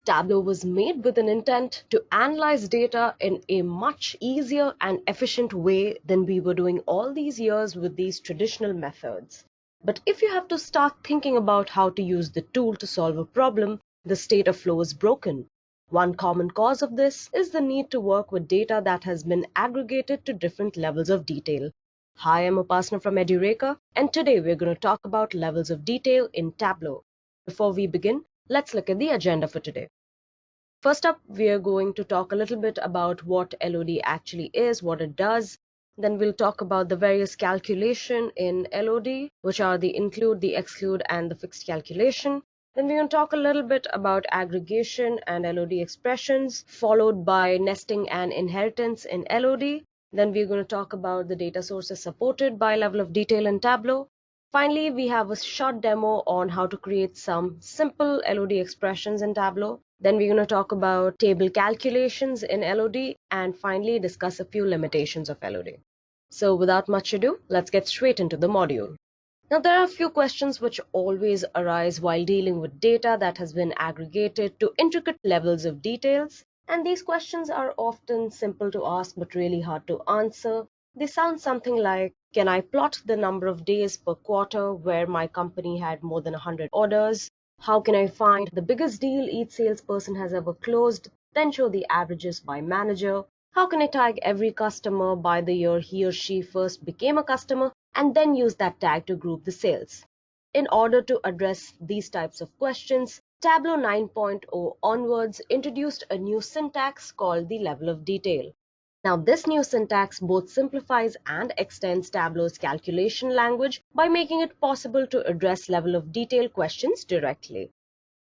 Tableau was made with an intent to analyze data in a much easier and efficient way than we were doing all these years with these traditional methods. But if you have to start thinking about how to use the tool to solve a problem, the state of flow is broken. One common cause of this is the need to work with data that has been aggregated to different levels of detail. Hi, I'm Upasana from Edureka, and today we're going to talk about levels of detail in Tableau. Before we begin, let's look at the agenda for today. First up, we are going to talk a little bit about what LOD actually is, what it does. Then we'll talk about the various calculation in LOD, which are the include, the exclude, and the fixed calculation. Then we're going to talk a little bit about aggregation and LOD expressions, followed by nesting and inheritance in LOD. Then we're going to talk about the data sources supported by level of detail in Tableau. Finally, we have a short demo on how to create some simple LOD expressions in Tableau. Then we're going to talk about table calculations in LOD and finally discuss a few limitations of LOD. So without much ado, let's get straight into the module. Now there are a few questions which always arise while dealing with data that has been aggregated to intricate levels of details. And these questions are often simple to ask but really hard to answer. They sound something like, can I plot the number of days per quarter where my company had more than 100 orders? How can I find the biggest deal each salesperson has ever closed, then show the averages by manager? How can I tag every customer by the year he or she first became a customer and then use that tag to group the sales? In order to address these types of questions, Tableau 9.0 onwards introduced a new syntax called the level of detail. Now this new syntax both simplifies and extends Tableau's calculation language by making it possible to address level of detail questions directly.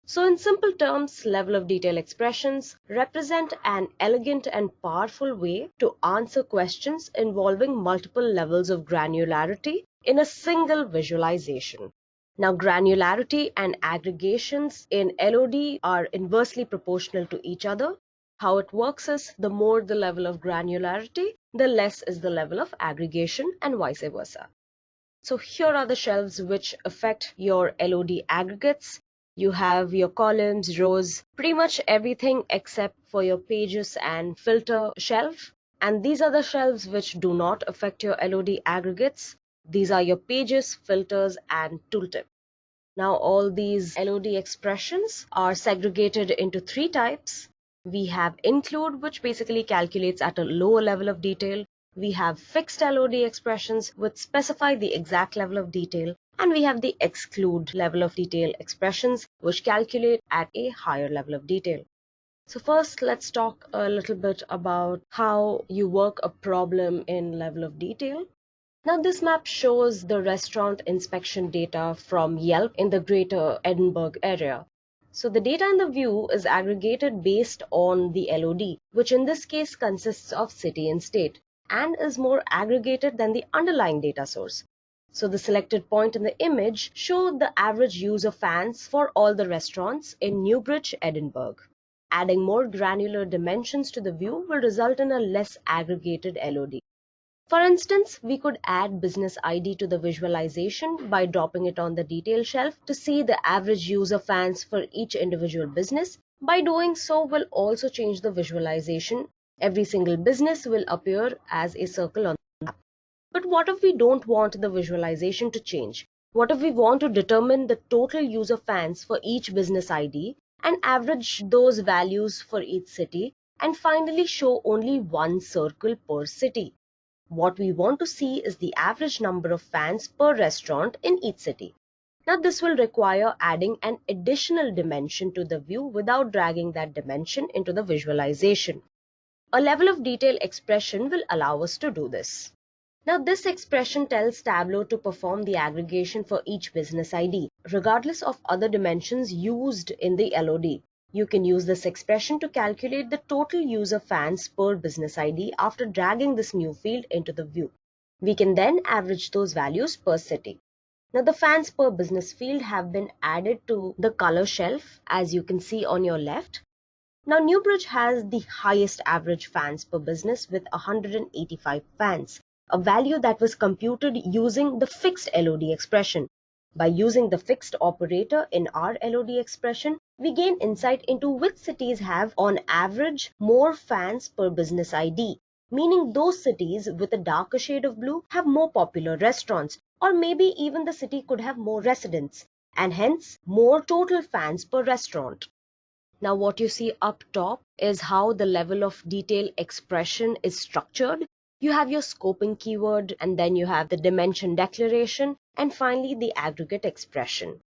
So in simple terms, level of detail expressions represent an elegant and powerful way to answer questions involving multiple levels of granularity in a single visualization. Now granularity and aggregations in LOD are inversely proportional to each other. How it works is the more the level of granularity, the less is the level of aggregation and vice versa. So here are the shelves which affect your LOD aggregates. You have your columns, rows, pretty much everything except for your pages and filter shelf. And these are the shelves which do not affect your LOD aggregates. These are your pages, filters, and tooltip. Now all these LOD expressions are segregated into three types. We have include, which basically calculates at a lower level of detail. We have fixed LOD expressions, which specify the exact level of detail. And we have the exclude level of detail expressions, which calculate at a higher level of detail. So first, let's talk a little bit about how you work a problem in level of detail. Now this map shows the restaurant inspection data from Yelp in the greater Edinburgh area. So the data in the view is aggregated based on the LOD, which in this case consists of city and state, and is more aggregated than the underlying data source. So the selected point in the image showed the average use of fans for all the restaurants in Newbridge, Edinburgh. Adding more granular dimensions to the view will result in a less aggregated LOD. For instance, we could add business ID to the visualization by dropping it on the detail shelf to see the average user fans for each individual business. By doing so, we'll also change the visualization. Every single business will appear as a circle on the map. But what if we don't want the visualization to change? What if we want to determine the total user fans for each business ID and average those values for each city and finally show only one circle per city? What we want to see is the average number of fans per restaurant in each city. Now this will require adding an additional dimension to the view without dragging that dimension into the visualization. A level of detail expression will allow us to do this. Now this expression tells Tableau to perform the aggregation for each business ID, regardless of other dimensions used in the LOD. You can use this expression to calculate the total user fans per business ID after dragging this new field into the view. We can then average those values per city. Now the fans per business field have been added to the color shelf, as you can see on your left. Now Newbridge has the highest average fans per business with 185 fans, a value that was computed using the fixed LOD expression. By using the fixed operator in our LOD expression, we gain insight into which cities have, on average, more fans per business ID, meaning those cities with a darker shade of blue have more popular restaurants, or maybe even the city could have more residents, and hence more total fans per restaurant. Now what you see up top is how the level of detail expression is structured. You have your scoping keyword, and then you have the dimension declaration, and finally the aggregate expression.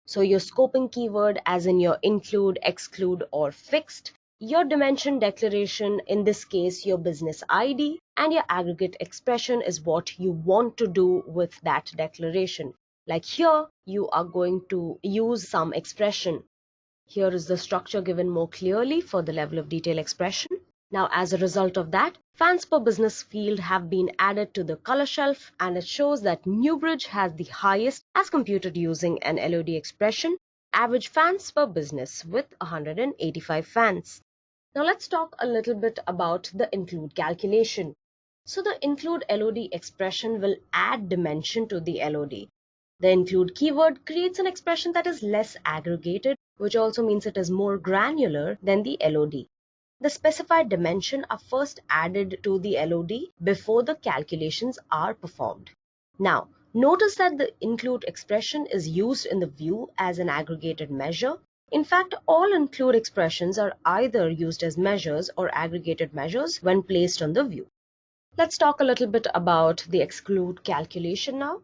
So your scoping keyword as in your include, exclude or fixed, your dimension declaration, in this case your business ID, and your aggregate expression is what you want to do with that declaration. Like here, you are going to use some expression. Here is the structure given more clearly for the level of detail expression. Now, as a result of that, fans per business field have been added to the color shelf, and it shows that Newbridge has the highest, as computed using an LOD expression, average fans per business with 185 fans. Now let's talk a little bit about the include calculation. So the include LOD expression will add dimension to the LOD. The include keyword creates an expression that is less aggregated, which also means it is more granular than the LOD. The specified dimension are first added to the LOD before the calculations are performed. Now, notice that the include expression is used in the view as an aggregated measure. In fact, all include expressions are either used as measures or aggregated measures when placed on the view. Let's talk a little bit about the exclude calculation now.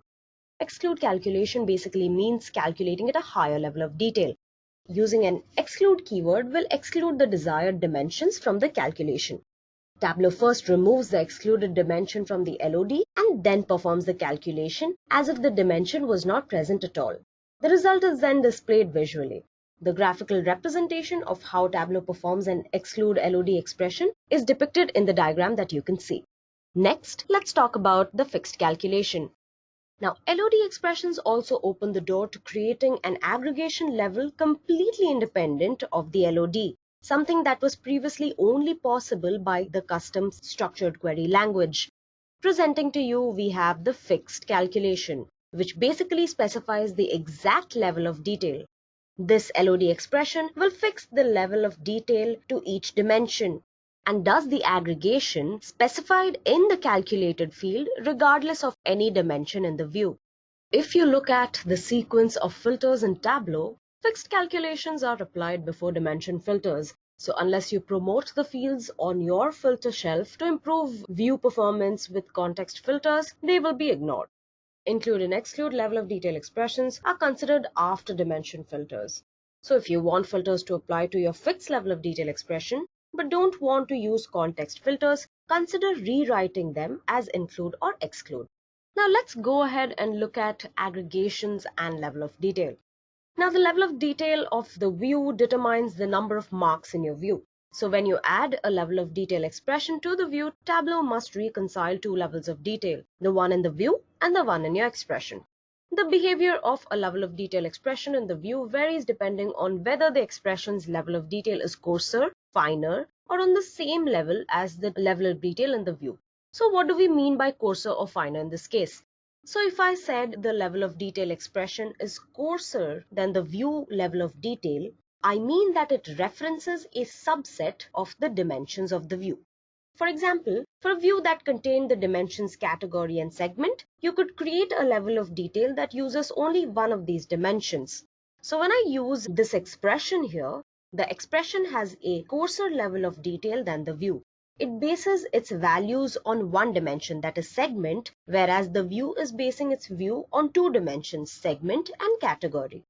Exclude calculation basically means calculating at a higher level of detail. Using an exclude keyword will exclude the desired dimensions from the calculation. Tableau first removes the excluded dimension from the LOD and then performs the calculation as if the dimension was not present at all. The result is then displayed visually. The graphical representation of how Tableau performs an exclude LOD expression is depicted in the diagram that you can see. Next, let's talk about the fixed calculation. Now, LOD expressions also open the door to creating an aggregation level completely independent of the LOD, something that was previously only possible by the custom structured query language. Presenting to you, we have the fixed calculation, which basically specifies the exact level of detail. This LOD expression will fix the level of detail to each dimension and does the aggregation specified in the calculated field regardless of any dimension in the view. If you look at the sequence of filters in Tableau, fixed calculations are applied before dimension filters. So unless you promote the fields on your filter shelf to improve view performance with context filters, they will be ignored. Include and exclude level of detail expressions are considered after dimension filters. So if you want filters to apply to your fixed level of detail expression, but don't want to use context filters, consider rewriting them as include or exclude. Now let's go ahead and look at aggregations and level of detail. Now the level of detail of the view determines the number of marks in your view. So when you add a level of detail expression to the view, Tableau must reconcile two levels of detail, the one in the view and the one in your expression. The behavior of a level of detail expression in the view varies depending on whether the expression's level of detail is coarser, finer, or on the same level as the level of detail in the view. So what do we mean by coarser or finer in this case? So if I said the level of detail expression is coarser than the view level of detail, I mean that it references a subset of the dimensions of the view. For example, for a view that contained the dimensions category and segment, you could create a level of detail that uses only one of these dimensions. So when I use this expression here, the expression has a coarser level of detail than the view. It bases its values on one dimension, that is segment, whereas the view is basing its view on two dimensions, segment and category.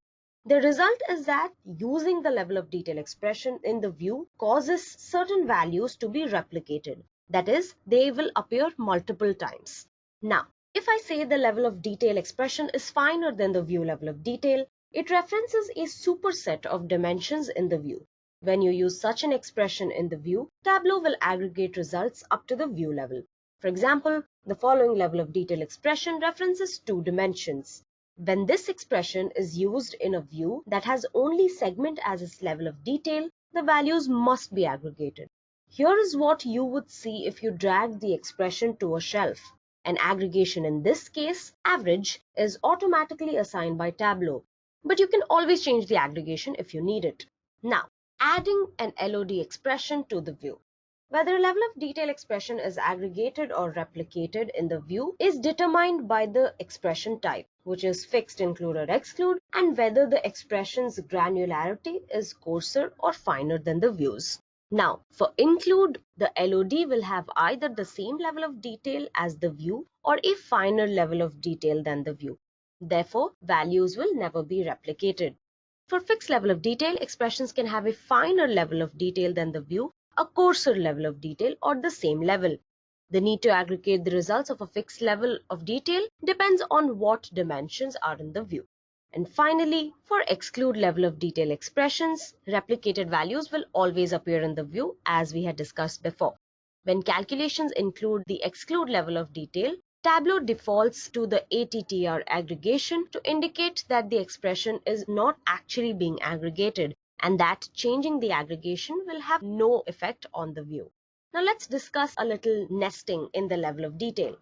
The result is that using the level of detail expression in the view causes certain values to be replicated. That is, they will appear multiple times. Now, if I say the level of detail expression is finer than the view level of detail, it references a superset of dimensions in the view. When you use such an expression in the view, Tableau will aggregate results up to the view level. For example, the following level of detail expression references two dimensions. When this expression is used in a view that has only segment as its level of detail, the values must be aggregated. Here is what you would see if you drag the expression to a shelf. An aggregation in this case, average, is automatically assigned by Tableau, but you can always change the aggregation if you need it. Now, adding an LOD expression to the view. Whether a level of detail expression is aggregated or replicated in the view is determined by the expression type, which is fixed, include or exclude, and whether the expression's granularity is coarser or finer than the views. Now, for include, the LOD will have either the same level of detail as the view or a finer level of detail than the view. Therefore, values will never be replicated. For fixed level of detail, expressions can have a finer level of detail than the view, a coarser level of detail, or the same level. The need to aggregate the results of a fixed level of detail depends on what dimensions are in the view. And finally, for exclude level of detail expressions, replicated values will always appear in the view as we had discussed before. When calculations include the exclude level of detail, Tableau defaults to the ATTR aggregation to indicate that the expression is not actually being aggregated and that changing the aggregation will have no effect on the view. Now let's discuss a little nesting in the level of detail.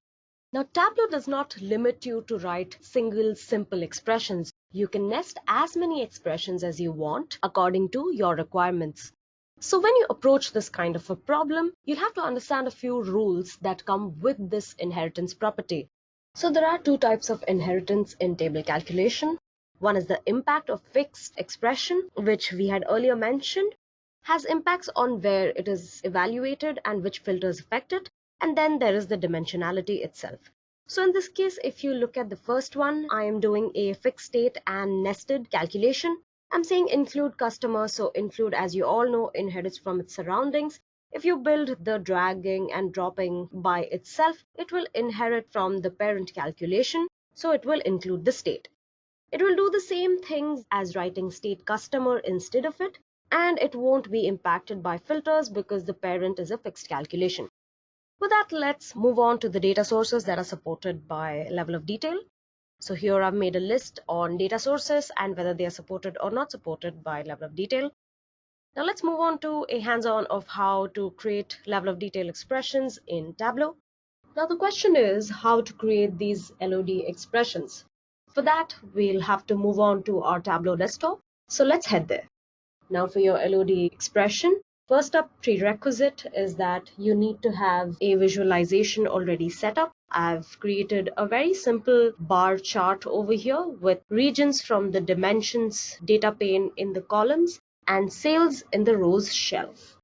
Now Tableau does not limit you to write single simple expressions. You can nest as many expressions as you want according to your requirements. So when you approach this kind of a problem, you'll have to understand a few rules that come with this inheritance property. So there are two types of inheritance in table calculation. One is the impact of fixed expression, which we had earlier mentioned, has impacts on where it is evaluated and which filters affect it. And then there is the dimensionality itself. So in this case, if you look at the first one, I am doing a fixed state and nested calculation. I'm saying include customer, so include, as you all know, inherits from its surroundings. If you build the dragging and dropping by itself, it will inherit from the parent calculation, so it will include the state. It will do the same things as writing state customer instead of it, and it won't be impacted by filters because the parent is a fixed calculation. With that, let's move on to the data sources that are supported by level of detail. So here I've made a list on data sources and whether they are supported or not supported by level of detail. Now let's move on to a hands-on of how to create level of detail expressions in Tableau. Now the question is how to create these LOD expressions. For that, we'll have to move on to our Tableau desktop. So let's head there. Now for your LOD expression, first up prerequisite is that you need to have a visualization already set up. I've created a very simple bar chart over here with regions from the dimensions data pane in the columns and sales in the rows shelf.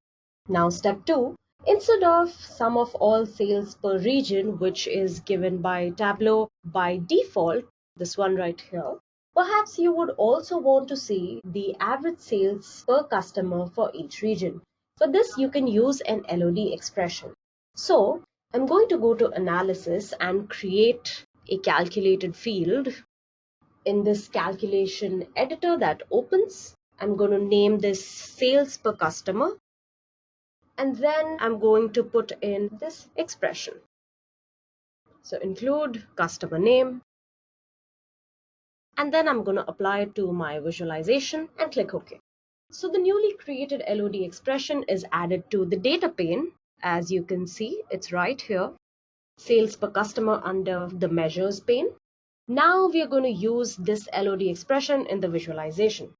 Now step 2, instead of sum of all sales per region, which is given by Tableau by default, this one right here, perhaps you would also want to see the average sales per customer for each region. For this, you can use an LOD expression. So I'm going to go to analysis and create a calculated field. In this calculation editor that opens, I'm going to name this sales per customer. And then I'm going to put in this expression. So include customer name. And then I'm going to apply it to my visualization and click OK. So the newly created LOD expression is added to the data pane. As you can see, it's right here. Sales per customer under the measures pane. Now we are going to use this LOD expression in the visualization.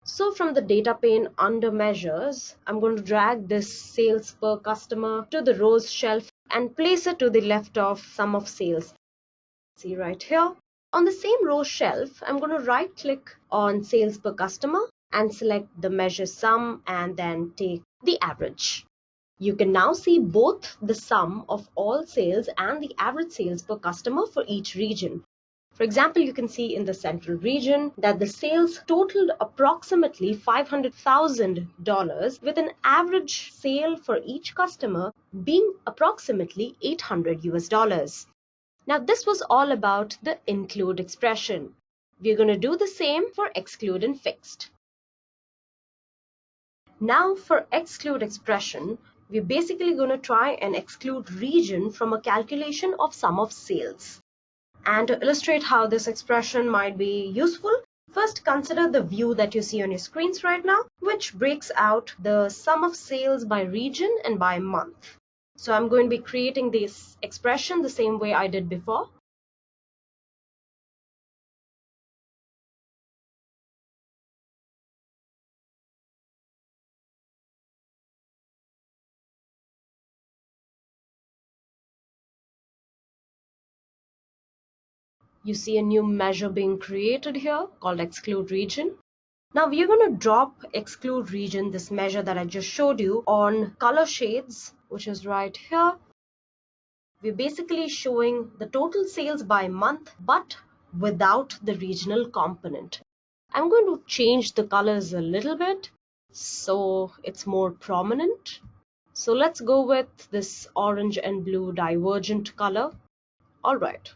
So from the data pane under measures, I'm going to drag this sales per customer to the rows shelf and place it to the left of sum of sales. See right here. On the same row shelf, I'm going to right click on sales per customer and select the measure sum and then take the average. You can now see both the sum of all sales and the average sales per customer for each region. For example, you can see in the central region that the sales totaled approximately $500,000 with an average sale for each customer being approximately $800. Now this was all about the include expression. We're going to do the same for exclude and fixed. Now for exclude expression, we're basically going to try and exclude region from a calculation of sum of sales. And to illustrate how this expression might be useful, first consider the view that you see on your screens right now, which breaks out the sum of sales by region and by month. So I'm going to be creating this expression the same way I did before. You see a new measure being created here called exclude region. Now we are going to drop exclude region, this measure that I just showed you, on color shades, which is right here. We're basically showing the total sales by month, but without the regional component. I'm going to change the colors a little bit so it's more prominent. So let's go with this orange and blue divergent color. All right.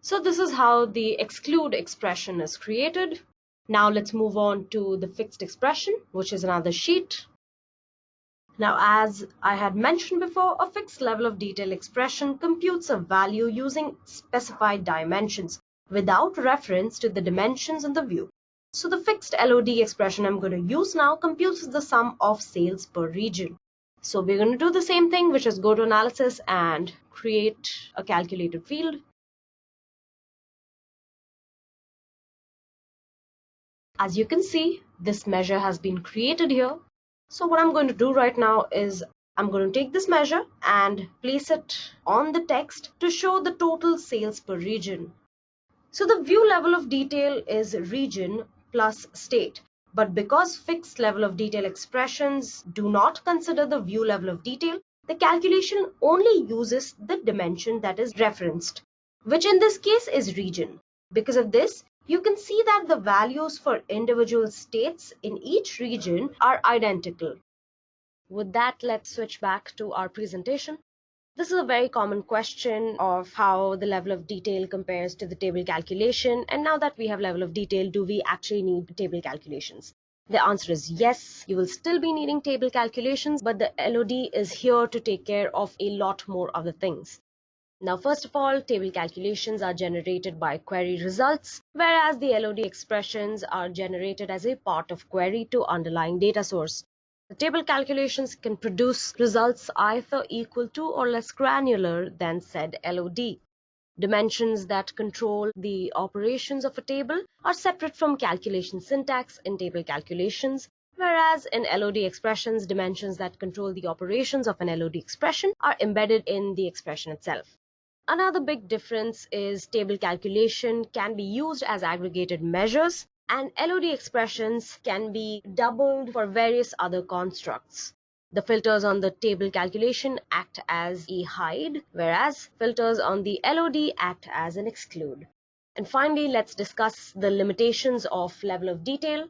So this is how the exclude expression is created. Now let's move on to the fixed expression, which is another sheet. Now, as I had mentioned before, a fixed level of detail expression computes a value using specified dimensions without reference to the dimensions in the view. So the fixed LOD expression I'm going to use now computes the sum of sales per region. So we're going to do the same thing, which is go to analysis and create a calculated field. As you can see, this measure has been created here. So what I'm going to do right now is I'm going to take this measure and place it on the text to show the total sales per region. So the view level of detail is region plus state. But because fixed level of detail expressions do not consider the view level of detail, the calculation only uses the dimension that is referenced, which in this case is region. Because of this, you can see that the values for individual states in each region are identical. With that, let's switch back to our presentation. This is a very common question of how the level of detail compares to the table calculation. And now that we have level of detail, do we actually need table calculations? The answer is yes, you will still be needing table calculations, but the LOD is here to take care of a lot more other things. Now, first of all, table calculations are generated by query results, whereas the LOD expressions are generated as a part of query to underlying data source. The table calculations can produce results either equal to or less granular than said LOD. Dimensions that control the operations of a table are separate from calculation syntax in table calculations, whereas in LOD expressions, dimensions that control the operations of an LOD expression are embedded in the expression itself. Another big difference is table calculation can be used as aggregated measures, and LOD expressions can be doubled for various other constructs. The filters on the table calculation act as a hide, whereas filters on the LOD act as an exclude. And finally, let's discuss the limitations of level of detail.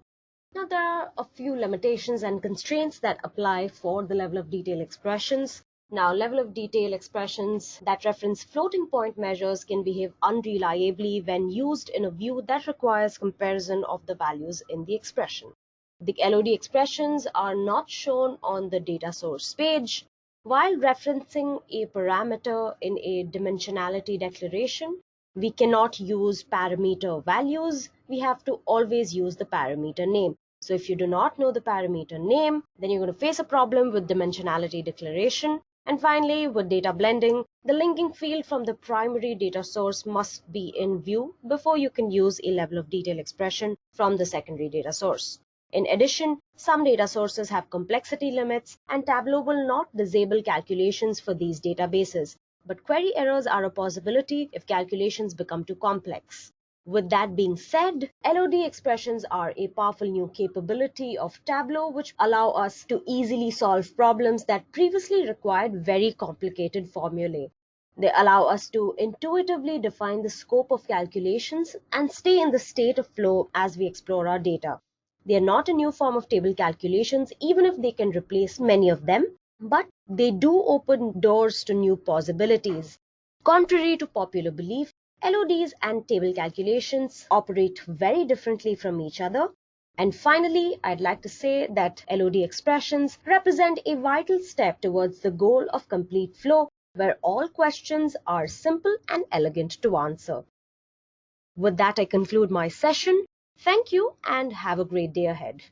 Now, there are a few limitations and constraints that apply for the level of detail expressions. Now, level of detail expressions that reference floating point measures can behave unreliably when used in a view that requires comparison of the values in the expression. The LOD expressions are not shown on the data source page. While referencing a parameter in a dimensionality declaration, we cannot use parameter values. We have to always use the parameter name. So if you do not know the parameter name, then you're going to face a problem with dimensionality declaration. And finally, with data blending, the linking field from the primary data source must be in view before you can use a level of detail expression from the secondary data source. In addition, some data sources have complexity limits, and Tableau will not disable calculations for these databases. But query errors are a possibility if calculations become too complex. With that being said, LOD expressions are a powerful new capability of Tableau which allow us to easily solve problems that previously required very complicated formulae. They allow us to intuitively define the scope of calculations and stay in the state of flow as we explore our data. They are not a new form of table calculations, even if they can replace many of them, but they do open doors to new possibilities. Contrary to popular belief, LODs and table calculations operate very differently from each other. And finally, I'd like to say that LOD expressions represent a vital step towards the goal of complete flow, where all questions are simple and elegant to answer. With that, I conclude my session. Thank you and have a great day ahead.